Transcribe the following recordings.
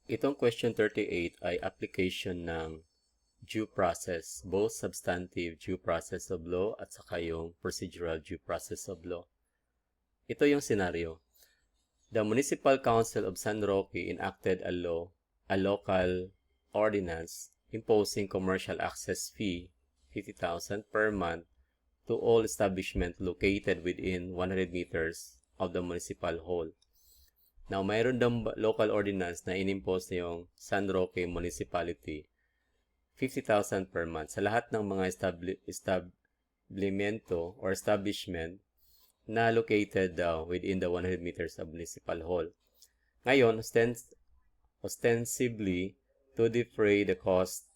Itong question 38 ay application ng due process, both substantive due process of law at saka yung procedural due process of law. Ito yung scenario. The Municipal Council of San Roque enacted a local ordinance imposing commercial access fee 50,000 per month to all establishments located within 100 meters of the municipal hall. Now, mayroon daw local ordinance na inimpose na yung San Roque Municipality 50,000 per month sa lahat ng mga establishmento or establishment na located daw within the 100 meters of municipal hall. Ngayon, ostensibly to defray the cost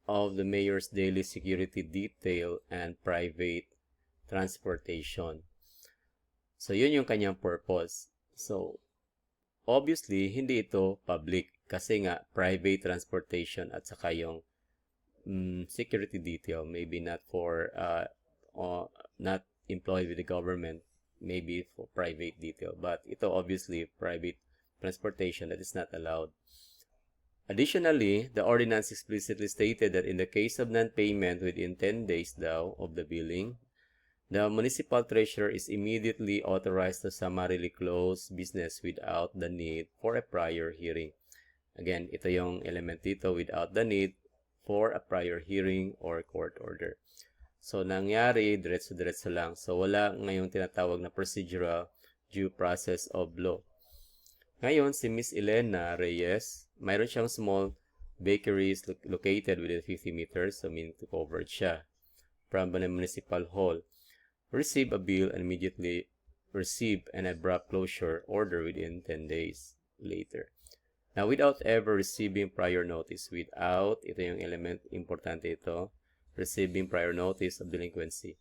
of the mayor's daily security detail and private transportation. So, yun yung kanyang purpose. So, obviously, hindi ito public kasi nga private transportation at saka yung security detail, maybe not for not employed with the government, maybe for private detail, but ito obviously private transportation that is not allowed. Additionally, the ordinance explicitly stated that in the case of non-payment within 10 days daw of the billing, the municipal treasurer is immediately authorized to summarily close business without the need for a prior hearing. Again, ito yung element dito, without the need for a prior hearing or court order. So, nangyari, diretso-diretso lang. So, wala ngayong tinatawag na procedural due process of law. Ngayon, si Miss Elena Reyes, mayroon siyang small bakeries located within 50 meters, so meaning to covered siya from the municipal hall. Receive a bill and immediately receive an abrupt closure order within 10 days later. Now, without ever receiving prior notice, ito yung element, importante ito, receiving prior notice of delinquency,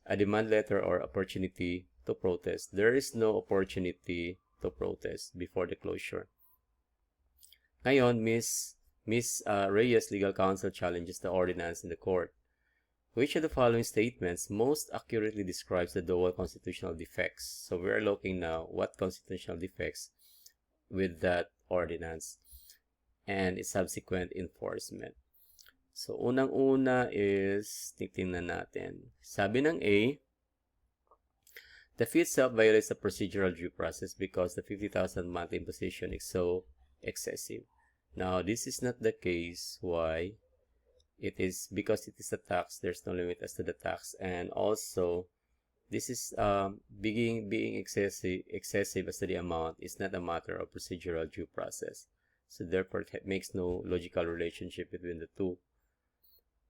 a demand letter or opportunity to protest. There is no opportunity to protest before the closure. Ngayon, Miss Reyes Legal Counsel challenges the ordinance in the court. Which of the following statements most accurately describes the dual constitutional defects? So we are looking now what constitutional defects with that ordinance and its subsequent enforcement. So, unang-una is, titingnan natin. Sabi ng A, the fee itself violates the procedural due process because the 50,000 monthly imposition is so excessive. Now, this is not the case. Why? It is because it is a tax. There's no limit as to the tax. And also, this is being excessive as to the amount is not a matter of procedural due process. So therefore, it makes no logical relationship between the two.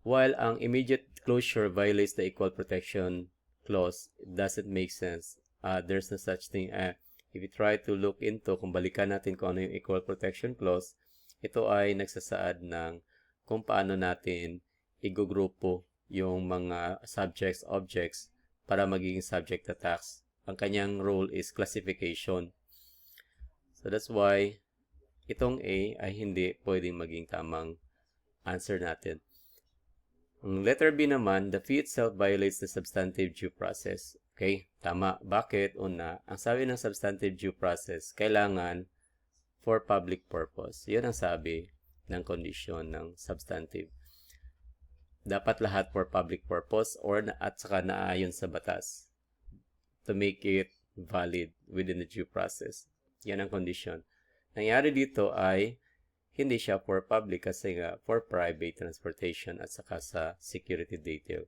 While ang immediate closure violates the Equal Protection Clause, it doesn't make sense. There's no such thing. If you try to look into, kung balikan natin kung ano yung Equal Protection Clause, ito ay nagsasaad ng kung paano natin igugrupo yung mga subjects, objects, para magiging subject to tax. Ang kanyang role is classification. So that's why itong A ay hindi pwedeng maging tamang answer natin. Ang letter B naman, the fee itself violates the substantive due process. Okay, tama. Bakit? Una, ang sabi ng substantive due process, kailangan for public purpose. Yun ang sabi ng condition ng substantive. Dapat lahat for public purpose or at saka naayon sa batas to make it valid within the due process. Yan ang condition. Nangyari dito ay hindi siya for public kasi nga for private transportation at saka sa security detail.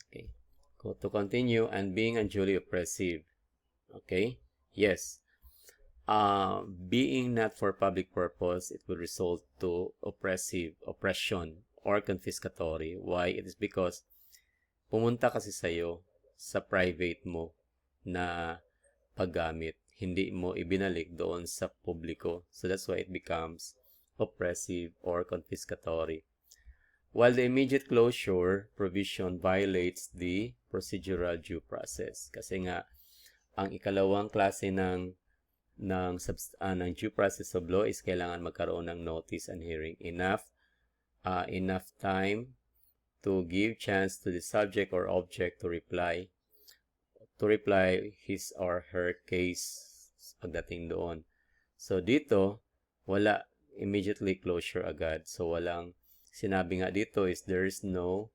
Okay. To continue, and being unduly oppressive. Okay? Yes. Being not for public purpose, it will result to oppression, or confiscatory. Why? It is because pumunta kasi sa'yo sa private mo na paggamit. Hindi mo ibinalik doon sa publiko. So that's why it becomes oppressive or confiscatory. While the immediate closure provision violates the procedural due process. Kasi nga, ang ikalawang klase ng due process of law is kailangan magkaroon ng notice and hearing. Enough time to give chance to the subject or object to reply to reply his or her case pagdating doon. So dito, wala immediately closure agad. So walang sinabi nga dito is there is no,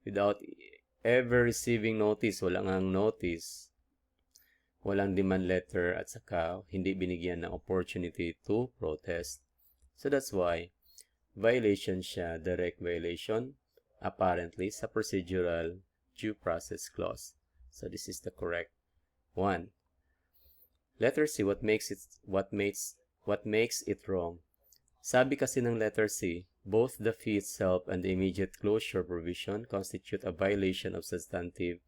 without ever receiving notice, walang ang notice, walang demand letter, at saka hindi binigyan ng opportunity to protest. So that's why violation siya, direct violation, apparently sa procedural due process clause. So this is the correct one. Letter C, what makes it wrong? Sabi kasi ng letter C, both the fee itself and the immediate closure provision constitute a violation of substantive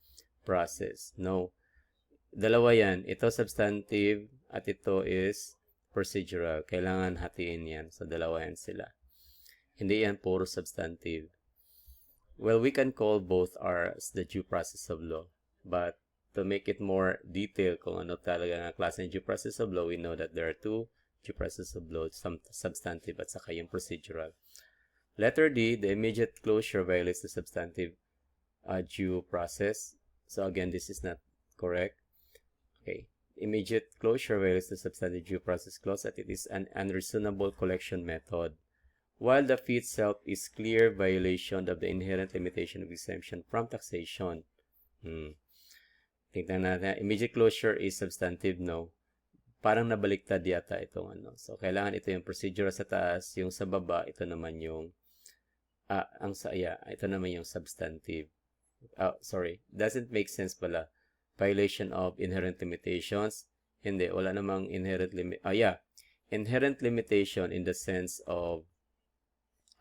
process. No. Dalawa yan. Ito substantive at ito is procedural. Kailangan hatiin yan. So, dalawa yan sila. Hindi yan puro substantive. Well, we can call both as the due process of law. But to make it more detailed kung ano talaga nga klase ng due process of law, we know that there are two due process of law, some substantive at saka yung procedural. Letter D, the immediate closure violates the substantive due process. So again, this is not correct. Okay, immediate closure violates the substantive due process clause that it is an unreasonable collection method, while the fee itself is clear violation of the inherent limitation of exemption from taxation. Tingnan natin, immediate closure is substantive, no? Parang nabaliktad yata itong ano. So, kailangan ito yung procedure sa taas, yung sa baba, ito naman yung, ito naman yung substantive. Sorry, doesn't make sense pala. Violation of inherent limitations. Hindi, wala namang inherent inherent limitation in the sense of,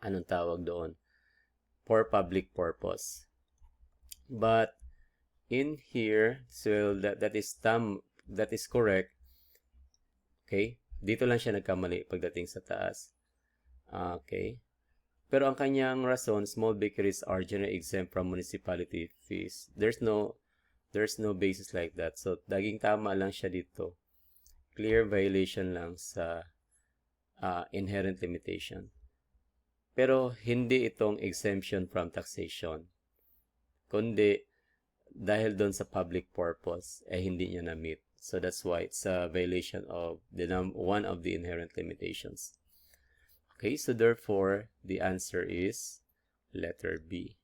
anong tawag doon? For public purpose. But, in here, so that is correct. Okay? Dito lang siya nagkamali pagdating sa taas. Okay? Pero ang kanyang rason, small bakeries are generally exempt from municipality fees. There's no basis like that. So, daging tama lang siya dito. Clear violation lang sa inherent limitation. Pero, hindi itong exemption from taxation. Kundi, dahil doon sa public purpose, hindi niya na-meet. So that's why it's a violation of one of the inherent limitations. Okay, so therefore, the answer is letter B.